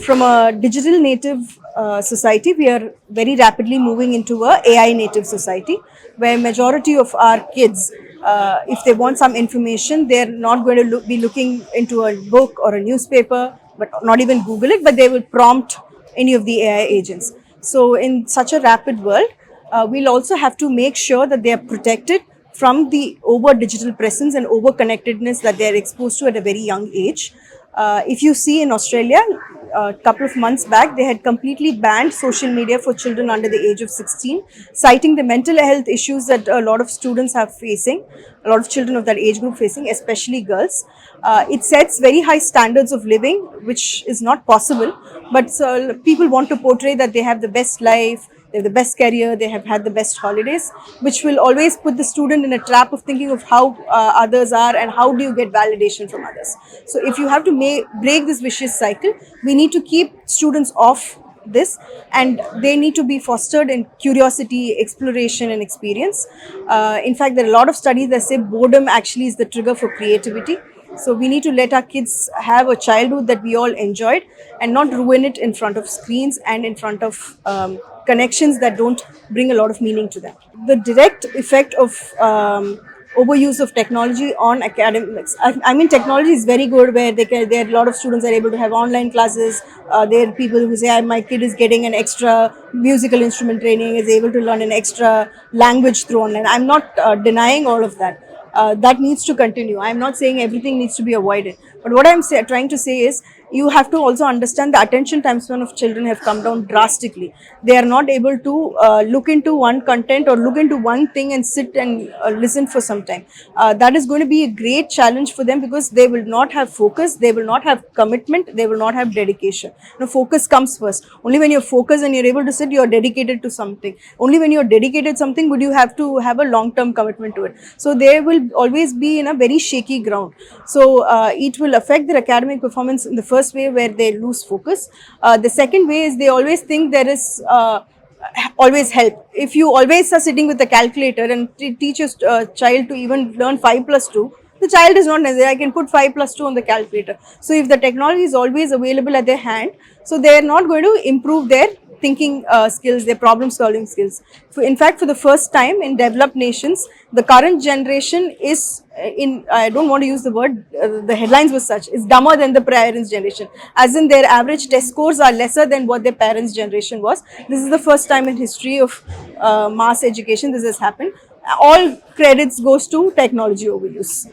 from a digital native society, we are very rapidly moving into a AI native society, where majority of our kids, if they want some information, they're not going to be looking into a book or a newspaper, but not even Google it, but they will prompt any of the AI agents. So in such a rapid world, we'll also have to make sure that they are protected from the over digital presence and over connectedness that they are exposed to at a very young age. If you see in Australia, a couple of months back, they had completely banned social media for children under the age of 16, citing the mental health issues that a lot of students have facing, a lot of children of that age group facing, especially girls. It sets very high standards of living, which is not possible, but people want to portray that they have the best life, they have the best career, they have had the best holidays, which will always put the student in a trap of thinking of how others are and how do you get validation from others. So if you have to break this vicious cycle, we need to keep students off this, and they need to be fostered in curiosity, exploration and experience. In fact, there are a lot of studies that say boredom actually is the trigger for creativity. So we need to let our kids have a childhood that we all enjoyed and not ruin it in front of screens and in front of connections that don't bring a lot of meaning to them. The direct effect of overuse of technology on academics. I mean, technology is very good where there are a lot of students are able to have online classes. There are people who say, my kid is getting an extra musical instrument training, is able to learn an extra language through online. I'm not denying all of that. That needs to continue. I'm not saying everything needs to be avoided. But what I'm trying to say is, you have to also understand the attention time span of children have come down drastically. They are not able to look into one content or look into one thing and sit and listen for some time. That is going to be a great challenge for them, because they will not have focus, they will not have commitment, they will not have dedication. Focus comes first. Only when you're focused and you're able to sit, you're dedicated to something. Only when you're dedicated something would you have to have a long-term commitment to it. So they will always be in a very shaky ground. So it will affect their academic performance in the first way, where they lose focus. The second way is they always think there is always help. If you always are sitting with a calculator and teach a child to even learn 5 plus 2, the child is not necessary. I can put 5 plus 2 on the calculator. So if the technology is always available at their hand, so they are not going to improve their thinking skills, their problem solving skills. In fact, for the first time in developed nations, the current generation is I don't want to use the word, the headlines were such, is dumber than the parents' generation. As in, their average test scores are lesser than what their parents' generation was. This is the first time in history of mass education this has happened. All credits goes to technology overuse.